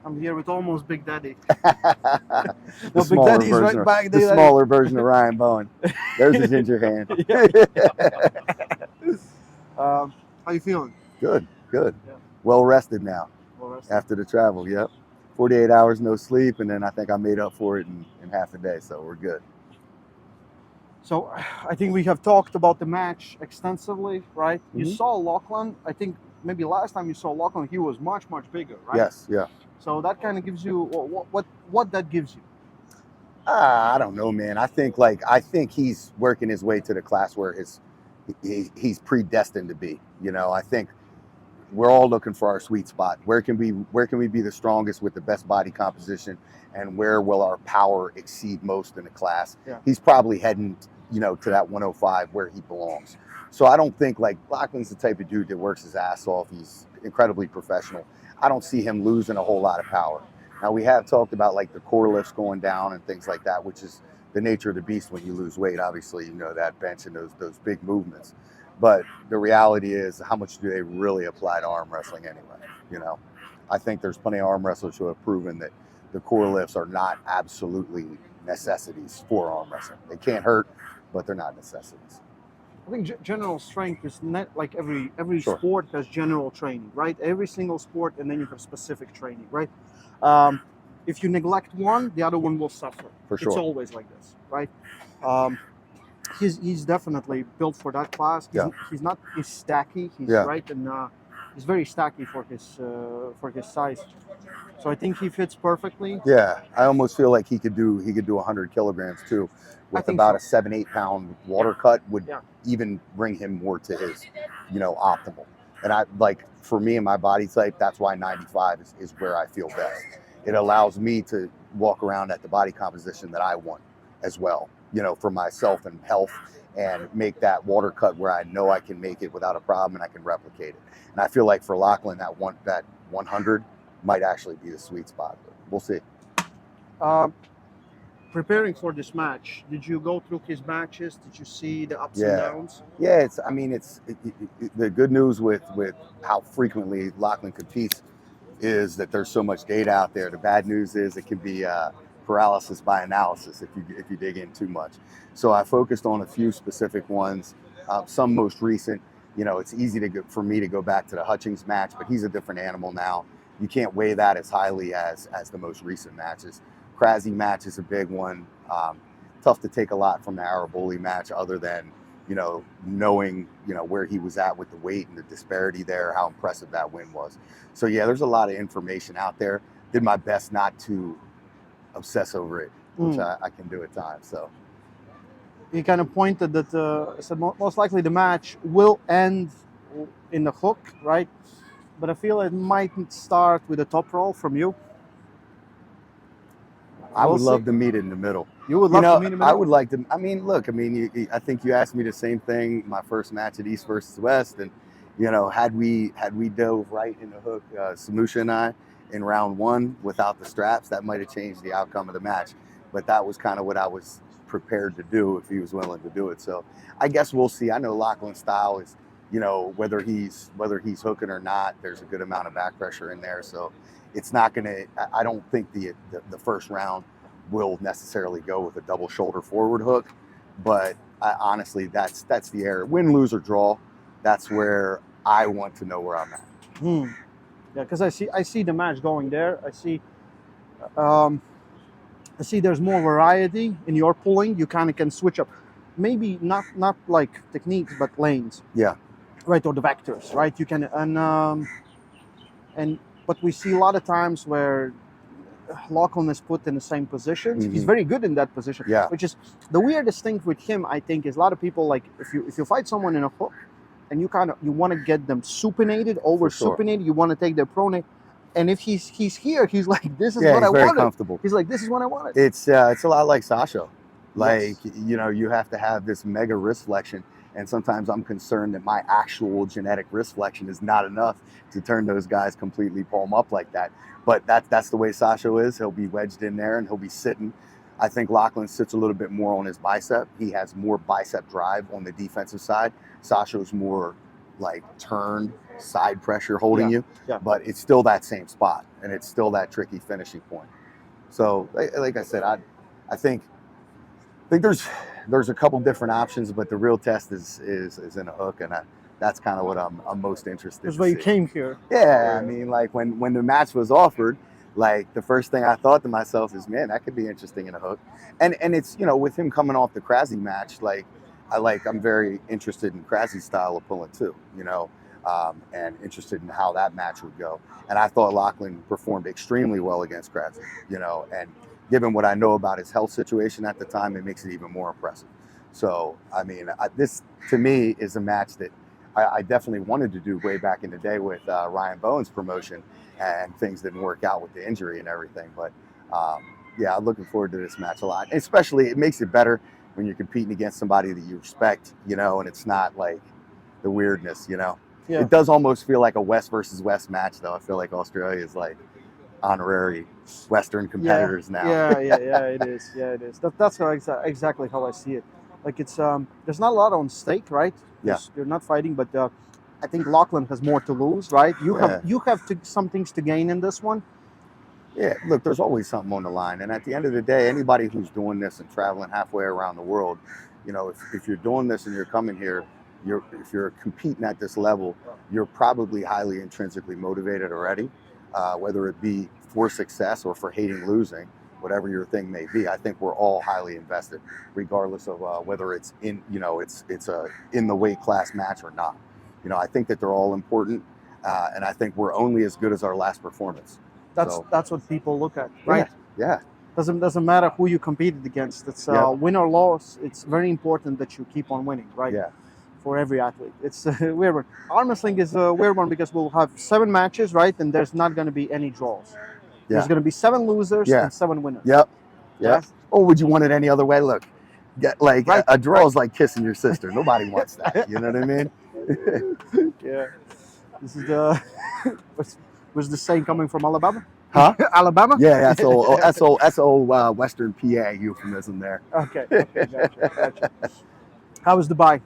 I'm here with almost Big Daddy. The No, Big smaller Daddy's version, right back the there. smaller version of Ryan Bowen. There's a ginger hand. Yeah. How you feeling? Good, good. Yeah. Well rested now Well rested. after the travel. Yep. 48 hours no sleep, and then I think I made up for it in half a day, so we're good. So I think we have talked about the match extensively, right? You Mhm. saw LACHLAN. I think maybe last time you saw LACHLAN, he was much bigger, right? Yes, yeah. So that kind of gives you what that gives you. I don't know, man. I think he's working his way to the class where he's predestined to be. You know, I think we're all looking for our sweet spot. Where can we be the strongest with the best body composition, and where will our power exceed most in the class? Yeah. He's probably heading, to that 105 where he belongs. So I don't think LACHLAN's the type of dude that works his ass off. He's incredibly professional. I don't see him losing a whole lot of power. Now we have talked about the core lifts going down and things like that, which is the nature of the beast when you lose weight. Obviously, that bench and those big movements. But the reality is, how much do they really apply to arm wrestling anyway? I think there's plenty of arm wrestlers who have proven that the core lifts are not absolutely necessities for arm wrestling. They can't hurt, but they're not necessities. I think general strength is not like every Sure. sport has general training, right? Every single sport, and then you have specific training, right? If you neglect one, the other one will suffer. For sure. It's always like this, right? He's definitely built for that class. He's not stacky. He's right, and he's very stacky for his size. So I think he fits perfectly. Yeah, I almost feel like he could do 100 kilograms too, with about a 7-8 pound water cut would even bring him more to his, optimal. And for me and my body type, that's why 95 is where I feel best. It allows me to walk around at the body composition that I want as well, for myself and health, and make that water cut where I know I can make it without a problem and I can replicate it. And I feel like for LACHLAN, that 100 might actually be the sweet spot, but we'll see. Preparing for this match, did you go through his matches? Did you see the ups and downs? Yeah, it's the good news with how frequently LACHLAN competes is that there's so much data out there. The bad news is it can be paralysis by analysis if you dig in too much. So I focused on a few specific ones, some most recent. It's easy for me to go back to the Hutchings match, but he's a different animal now. You can't weigh that as highly as the most recent matches. Krasny match is a big one. Tough to take a lot from the Araboli match, other than knowing where he was at with the weight and the disparity there, how impressive that win was. So yeah, there's a lot of information out there. Did my best not to obsess over it, which I can do at times. So he kind of pointed that said most likely the match will end in the hook, right? But I feel it might start with a top roll from you. I would love to meet it in the middle. You would love to meet in the middle? I would like to. I mean, look, I think you asked me the same thing my first match at East versus West, and had we dove right in the hook, Samusha and I, in round one without the straps, that might have changed the outcome of the match. But that was kind of what I was prepared to do if he was willing to do it. So I guess we'll see. I know LACHLAN's style is, whether he's hooking or not, there's a good amount of back pressure in there. So it's not gonna. I don't think the first round will necessarily go with a double shoulder forward hook, but honestly, that's the area. Win, lose, or draw. That's where I want to know where I'm at. Yeah, because I see the match going there. I see there's more variety in your pulling. You kind of can switch up, maybe not like techniques, but lanes. Yeah. Right, or the vectors, right? You can but we see a lot of times where LACHLAN is put in the same positions. He's very good in that position. Yeah. Which is the weirdest thing with him, I think, is a lot of people if you fight someone in a hook and you want to get them supinated, supinated, you want to take their pronate. And if he's here, he's like, this is what I wanted. He's very comfortable. He's like, this is what I wanted. It's a lot like Sasha. You have to have this mega wrist flexion. And sometimes I'm concerned that my actual genetic wrist flexion is not enough to turn those guys completely palm up like that. But that's the way Sasha is. He'll be wedged in there and he'll be sitting. I think LACHLAN sits a little bit more on his bicep. He has more bicep drive on the defensive side. Sasha's more like turned side pressure holding you. Yeah. But it's still that same spot. and it's still that tricky finishing point. So, like I said, I think there's a couple different options, but the real test is in a hook, and that's kind of what I'm most interested in. That's why you came here. Yeah, I mean, like when the match was offered, like the first thing I thought to myself is, man, that could be interesting in a hook. And it's, you know, with him coming off the Krasi match, like I'm very interested in Krasi's style of pulling too, you know, and interested in how that match would go. And I thought Lachlan performed extremely well against Krasi, you know, and given what I know about his health situation at the time, it makes it even more impressive. So, I mean, this to me is a match that I definitely wanted to do way back in the day with Ryan Bowen's promotion, and things didn't work out with the injury and everything. But yeah, I'm looking forward to this match a lot. And especially, it makes it better when you're competing against somebody that you respect, you know, and it's not like the weirdness, you know. Yeah. It does almost feel like a West versus West match, though. I feel like Australia is like honorary Western competitors now. Yeah, it is. Yeah, it is. That's exactly how I see it. Like it's there's not a lot on stake, right? Yeah, you're not fighting, but I think Lachlan has more to lose, right? You have some things to gain in this one. Yeah, look, there's always something on the line, and at the end of the day, anybody who's doing this and traveling halfway around the world, you know, if you're doing this and you're coming here, if you're competing at this level, you're probably highly intrinsically motivated already, whether it be for success or for hating losing. Whatever your thing may be, I think we're all highly invested, regardless of whether it's in, you know, it's a in the weight class match or not. You know, I think that they're all important, and I think we're only as good as our last performance. That's what people look at, right? Yeah. Doesn't matter who you competed against. It's win or loss. It's very important that you keep on winning, right? Yeah. For every athlete, it's a weird one. Armwrestling is a weird one because we'll have 7 matches, right? And there's not going to be any draws. Yeah. There's going to be 7 losers and 7 winners. Yep. Oh, would you want it any other way? Look, a draw is like kissing your sister. Nobody wants that. You know what I mean? Yeah. This is the was the saying coming from Alabama? Huh? Alabama? Yeah, that's old Western PA euphemism there. Okay. Gotcha. How was Dubai?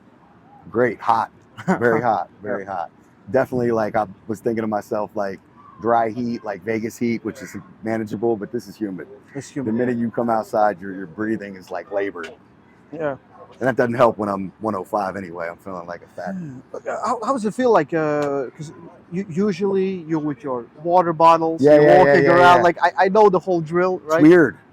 Great, hot, very hot, very hot. Definitely, like I was thinking to myself, like dry heat, like Vegas heat, which is manageable, but this is humid. It's humid. The minute you come outside, your breathing is like labored. Yeah. And that doesn't help when I'm 105 anyway. I'm feeling like a fat. How does it feel like? Because usually you're with your water bottles, you're walking around. Like I know the whole drill, right?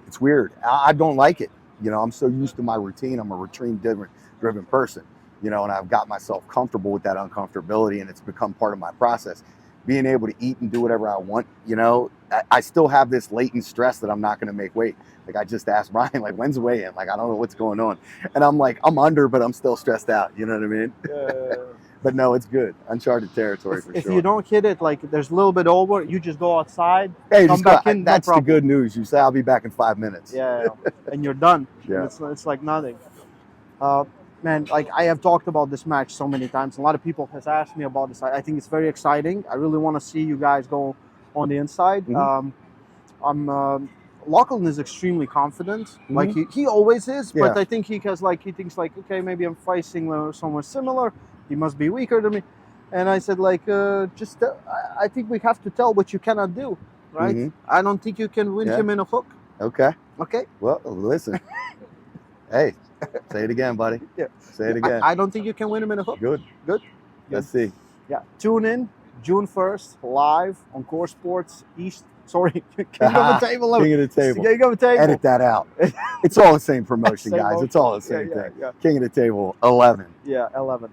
It's weird. I don't like it. You know, I'm so used to my routine. I'm a routine-driven person. You know, and I've got myself comfortable with that uncomfortability, and it's become part of my process. Being able to eat and do whatever I want, you know, I still have this latent stress that I'm not going to make weight. Like I just asked Brian, like, when's the weigh-in? Like, I don't know what's going on. And I'm like, I'm under, but I'm still stressed out. You know what I mean? But no, it's good. Uncharted territory for sure. If you don't hit it, like there's a little bit over, you just go outside, hey, come back in. That's the good news. You say, I'll be back in 5 minutes. Yeah, and you're done. Yeah. It's like nothing. Man, like I have talked about this match so many times. A lot of people has asked me about this. I think it's very exciting. I really want to see you guys go on the inside. Mm-hmm. Lachlan is extremely confident. Mm-hmm. Like he always is, but I think he thinks like, okay, maybe I'm facing someone similar. He must be weaker than me. And I said like, I think we have to tell what you cannot do, right? Mm-hmm. I don't think you can win him in a hook. Okay. Okay. Well, listen. Hey. Say it again, buddy. Yeah. Say it again. I don't think you can win him in a hook. Good. Let's see. Yeah. Tune in June 1st, live on Core Sports East. Sorry, King of the Table. King of the Table. King of the Table. Edit that out. It's all the same promotion, guys. It's all the same thing. Yeah. King of the Table, 11. Yeah, 11.